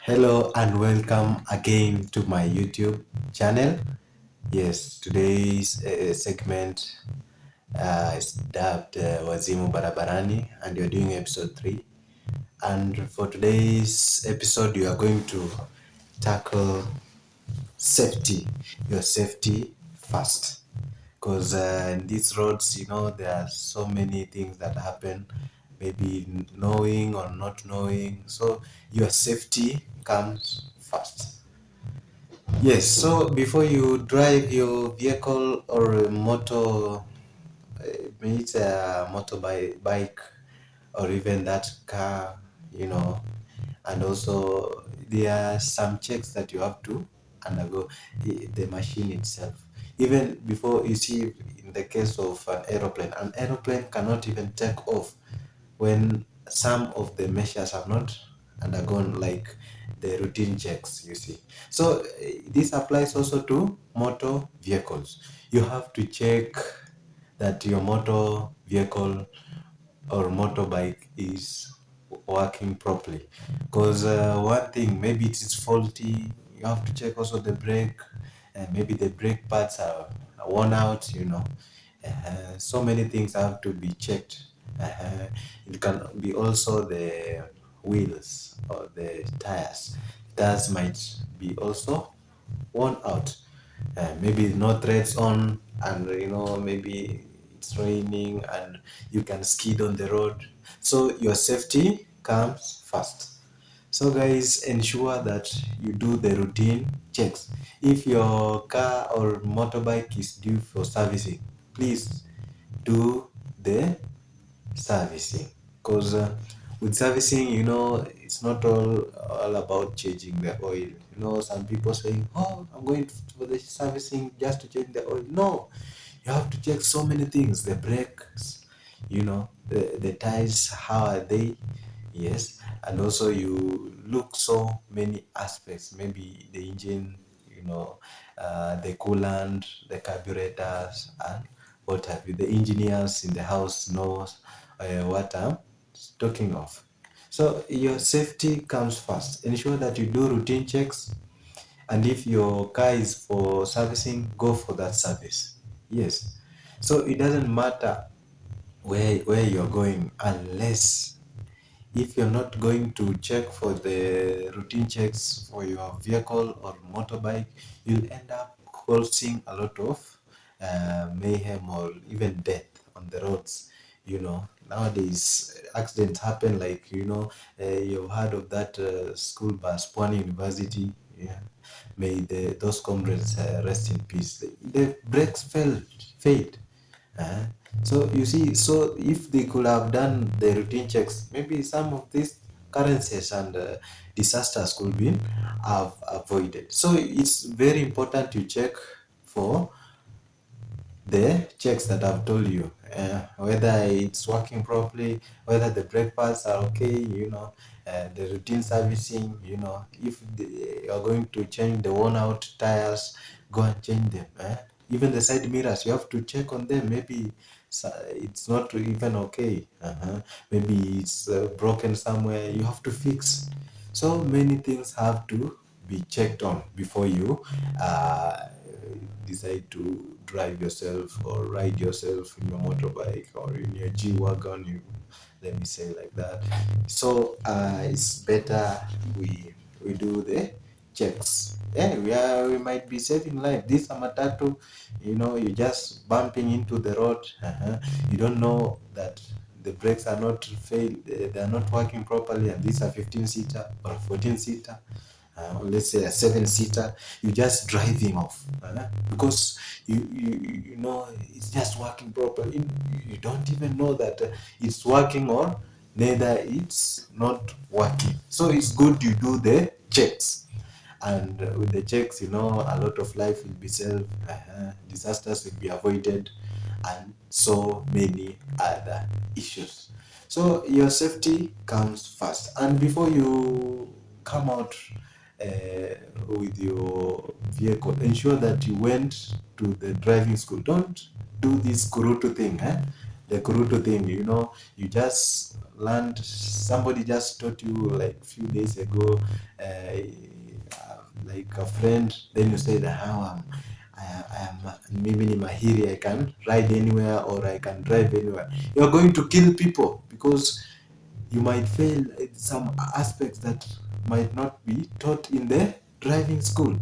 Hello and welcome again to my YouTube channel. Yes, today's segment is dubbed WAZIMU BARABARANI, and you're doing episode 3. And for today's episode, you are going to tackle safety, your safety first. Because in these roads, there are so many things that happen, maybe knowing or not knowing. So your safety comes first. Yes, so before you drive your vehicle or a motor, be it a motorbike or even that car, and also there are some checks that you have to undergo, the machine itself. Even before you see, in the case of an aeroplane cannot even take off when some of the measures have not undergone, like the routine checks, you see. So this applies also to motor vehicles. You have to check that your motor vehicle or motorbike is working properly, because one thing, maybe it is faulty. You have to check also the brake, and maybe the brake pads are worn out, so many things have to be checked. It can be also the wheels or the tires. Tires might be also worn out. Maybe no threads on, and maybe it's raining and you can skid on the road. So your safety comes first. So guys, ensure that you do the routine checks. If your car or motorbike is due for servicing, please do the servicing, because with servicing, it's not all about changing the oil. Some people saying, oh, I'm going for the servicing just to change the oil. No, you have to check so many things: the brakes, the tires, how are they. Yes, and also you look so many aspects, maybe the engine, the coolant, the carburetors, and what have you. The engineers in the house knows what I'm talking of. So your safety comes first. Ensure that you do routine checks, and if your car is for servicing, go for that service. Yes. So it doesn't matter where you're going, unless, if you're not going to check for the routine checks for your vehicle or motorbike, you'll end up causing a lot of mayhem or even death on the roads. Nowadays accidents happen, like, you've heard of that school bus, Pwani University. Yeah. May those comrades rest in peace. The brakes failed. uh, so you see, so if they could have done the routine checks, maybe some of these currencies and disasters could be have avoided. So it's very important to check for the checks that I've told you, whether it's working properly, whether the brake pads are okay, the routine servicing, if you're going to change the worn out tires, go and change them. Even the side mirrors, you have to check on them. Maybe it's not even okay. Maybe it's broken somewhere, you have to fix. So many things have to be checked on before you decide to drive yourself or ride yourself in your motorbike or in your G-Wagon, let me say like that. So it's better we do the checks. Yeah, we might be saving life. This Amatatu, you're just bumping into the road. You don't know that the brakes are not failed, they are not working properly, and these are 15-seater or 14-seater, or let's say a 7-seater. You're just driving off, because you know it's just working properly. You don't even know that it's working, or neither it's not working. So it's good you do the checks, and with the checks, a lot of life will be saved, disasters will be avoided, and so many other issues. So your safety comes first, and before you come out with your vehicle, ensure that you went to the driving school. Don't do this kurutu thing, the kurutu thing. You just learned, somebody just taught you like few days ago, like a friend, then you say that I am mimi ni mahiri, I can ride anywhere or I can drive anywhere. You're going to kill people because you might fail in some aspects that might not be taught in the driving school.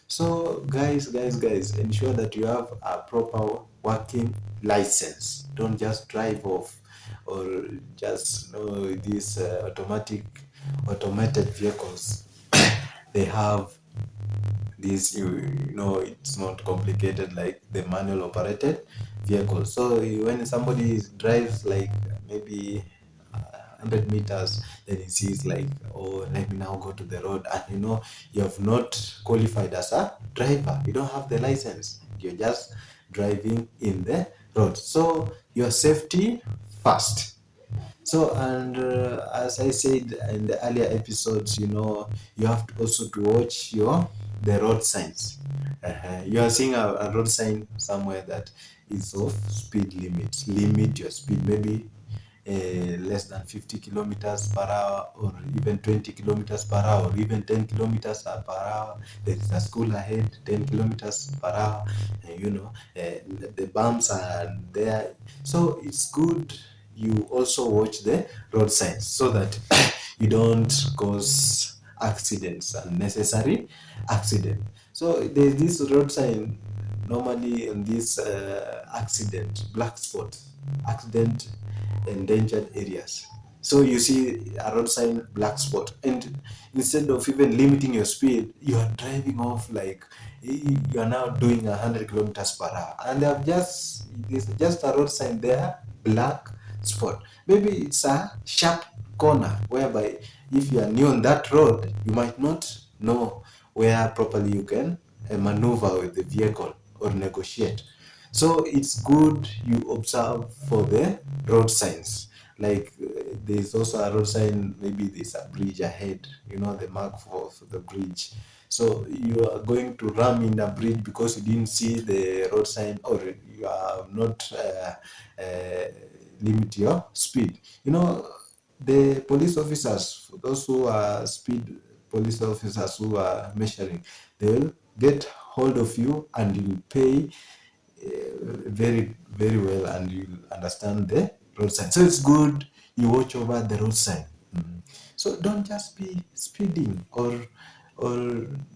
So guys, ensure that you have a proper working license. Don't just drive off or just these automated vehicles. They have this, it's not complicated like the manual operated vehicle. So when somebody drives like maybe 100 meters, then he sees like, oh, let me now go to the road, and you have not qualified as a driver, you don't have the license, you're just driving in the road. So your safety first. So, and as I said in the earlier episodes, you have to also to watch the road signs. You are seeing a road sign somewhere that is of speed limit. Limit your speed, maybe less than 50 kilometers per hour, or even 20 kilometers per hour, or even 10 kilometers per hour. There is a school ahead, 10 kilometers per hour. The bumps are there. So it's good you also watch the road signs so that you don't cause accidents, unnecessary accident. So there's this road sign normally in this accident black spot, accident endangered areas. So you see a road sign black spot, and instead of even limiting your speed, you are driving off like you are now doing 100 kilometers per hour, and there's just a road sign there, black spot. Maybe it's a sharp corner whereby if you are new on that road, you might not know where properly you can maneuver with the vehicle or negotiate. So it's good you observe for the road signs. Like there's also a road sign, maybe there's a bridge ahead, the mark for the bridge. So you are going to ram in a bridge because you didn't see the road sign, or you are not limit your speed. The police officers, those who are speed police officers who are measuring, they will get hold of you and you will pay very, very well, and you understand the road sign. So it's good you watch over the road sign. So don't just be speeding or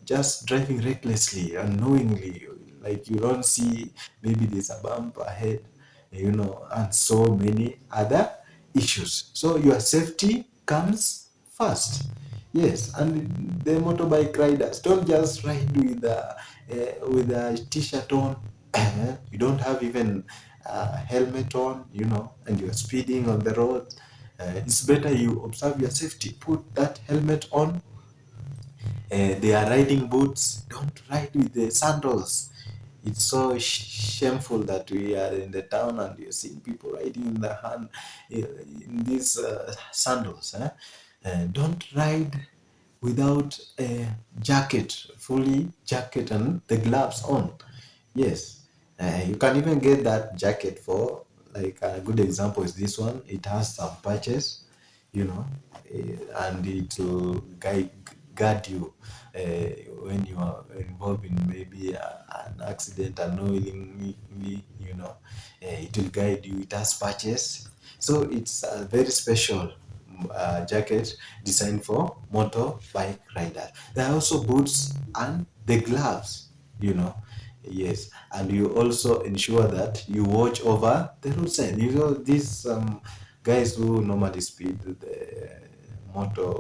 just driving recklessly, unknowingly, like you don't see maybe there's a bump ahead, and so many other issues. So your safety comes first. Yes, and the motorbike riders, don't just ride with a t-shirt on. You don't have even a helmet on, and you're speeding on the road. It's better you observe your safety. Put that helmet on. They are riding boots. Don't ride with the sandals. It's so shameful that we are in the town and you're seeing people riding in these sandals. Don't ride without a jacket, fully jacket and the gloves on. Yes, you can even get that jacket for, like, a good example is this one. It has some patches, and it will guard you when you are involved in maybe an accident unknowingly. It will guide you. It has patches, so it's a very special jacket designed for motorbike riders. There are also boots and the gloves, Yes, and you also ensure that you watch over the road sign. These guys who normally speed the motor,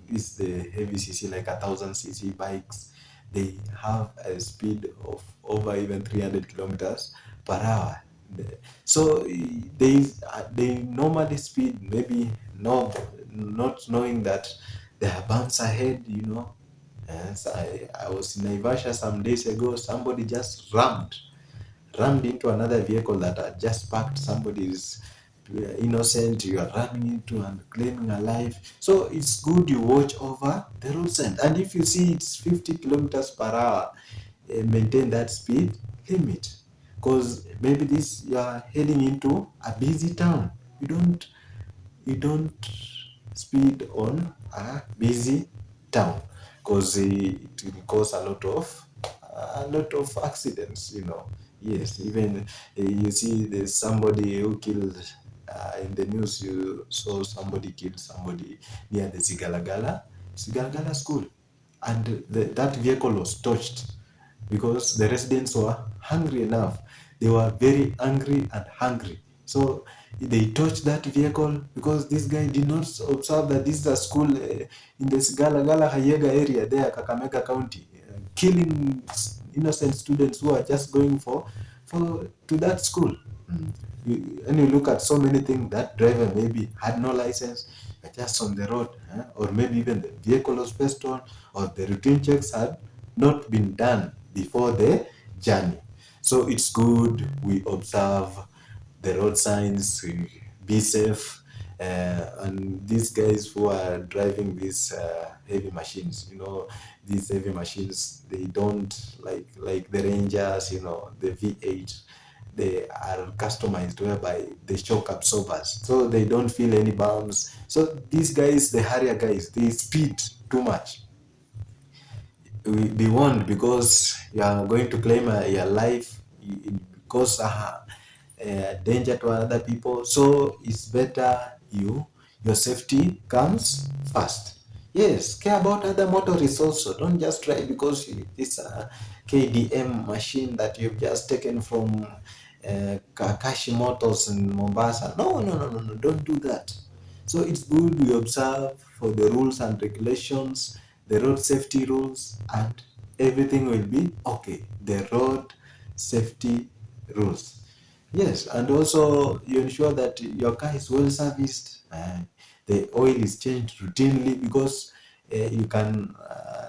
is the heavy cc, like 1,000 cc bikes. They have a speed of over even 300 kilometers per hour. So they normally speed, maybe not knowing that there are bumps ahead. Yes, I was in Naivasha some days ago. Somebody just rammed into another vehicle that had just parked. Somebody is innocent, you are running into and claiming a life. So it's good you watch over the road sign. And if you see it's 50 kilometers per hour, maintain that speed limit. Because maybe you are heading into a busy town. You don't you don't speed on a busy town, because it will cause a lot of accidents, you know. Yes, even you see there's somebody who killed, in the news you saw somebody killed somebody near the Sigalagala school, and that vehicle was touched because the residents were hungry enough. They were very angry and hungry. So they touched that vehicle because this guy did not observe that this is a school in the Gala Hayega area there, Kakamega County, killing innocent students who are just going for to that school. And you look at so many things, that driver maybe had no license, just on the road, or maybe even the vehicle was first on, or the routine checks had not been done before the journey. So it's good we observe the road signs, we be safe, and these guys who are driving these heavy machines, you know, these heavy machines, they don't like the Rangers, you know, the V8. They are customized whereby they shock absorbers, so they don't feel any bumps. So these guys, the Harrier guys, they speed too much. Be warned, because you are going to claim your life, cause danger to other people. So it's better your safety comes first. Yes, care about other motorists also. Don't just try because it's a KDM machine that you've just taken from Kakashi Motors in Mombasa. No, no, no, no, no. Don't do that. So it's good we observe for the rules and regulations, the road safety rules, and everything will be okay. The road safety rules. Yes, and also you ensure that your car is well serviced. The oil is changed routinely, because you can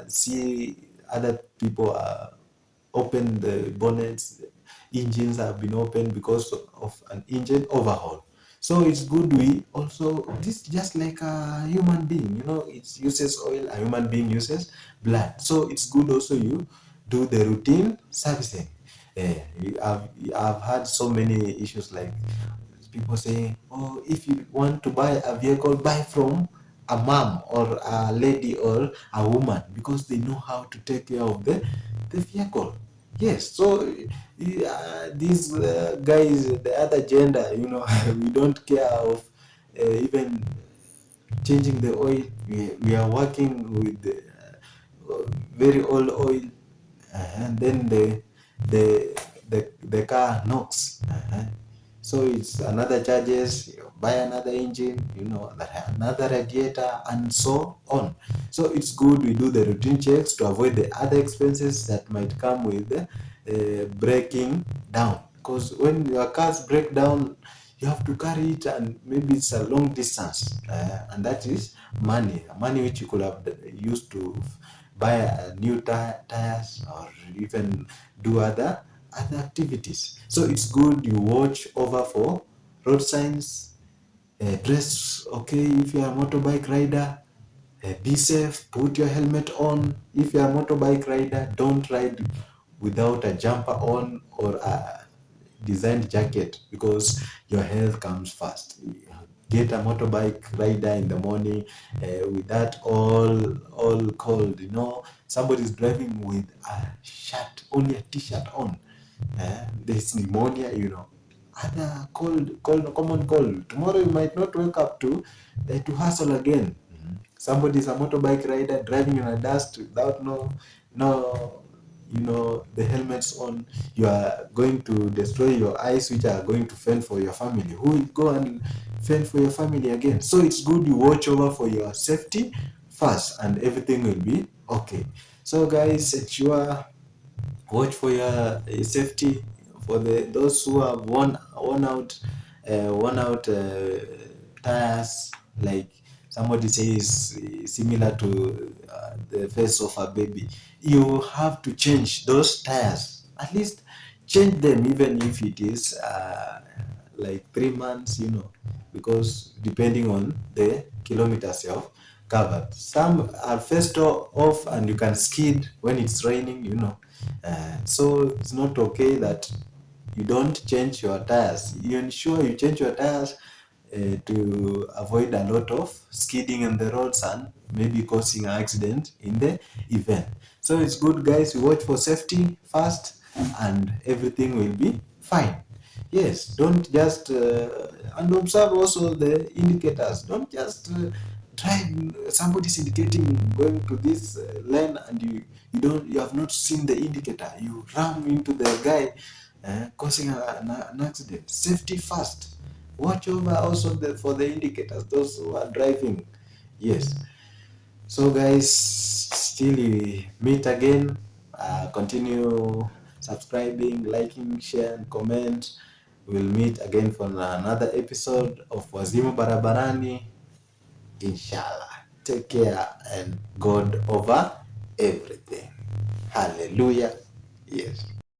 see other people open the bonnets, engines have been opened because of an engine overhaul. So it's good we also, this just like a human being, you know, it uses oil, a human being uses blood. So it's good also you do the routine servicing. I've had so many issues like people saying, oh, if you want to buy a vehicle, buy from a mom or a lady or a woman, because they know how to take care of the vehicle. Yes, so these guys, the other gender, you know, we don't care of even changing the oil. We are working with very old oil, and then the car knocks. So it's another charges, you buy another engine, you know, another radiator, and so on. So it's good we do the routine checks to avoid the other expenses that might come with breaking down. Because when your cars break down, you have to carry it, and maybe it's a long distance, and that is money which you could have used to buy a new tires, or even do other activities. So it's good you watch over for road signs, dress okay if you are a motorbike rider, be safe, put your helmet on. If you are a motorbike rider, don't ride without a jumper on or a designed jacket, because your health comes first. Get a motorbike rider in the morning with that all cold, you know, somebody's driving with a shirt, only a t-shirt on, there's pneumonia, you know, other cold, common cold. Tomorrow you might not wake up to hustle again. Somebody is a motorbike rider driving in a dust without no you know, the helmets on. You are going to destroy your eyes, which are going to fend for your family. Who will go and fend for your family again? So it's good you watch over for your safety first, and everything will be okay. So guys, ensure watch for your safety. For those who have worn out tires, like somebody says similar to the face of a baby, you have to change those tires. At least change them, even if it is like 3 months, you know, because depending on the kilometers you have covered, some are first off and you can skid when it's raining, you know. So it's not okay that you don't change your tires. You ensure you change your tires to avoid a lot of skidding on the roads and maybe causing an accident in the event. So it's good, guys, you watch for safety first and everything will be fine. Yes, don't just and observe also the indicators. Don't just drive, somebody's indicating going to this lane and you have not seen the indicator, you ram into the guy, causing an accident. Safety first. Watch over also for the indicators, those who are driving. Yes. So guys, still we meet again. Continue subscribing, liking, share, and comment. We'll meet again for another episode of Wazimu Barabarani. Inshallah. Take care and God over everything. Hallelujah. Yes.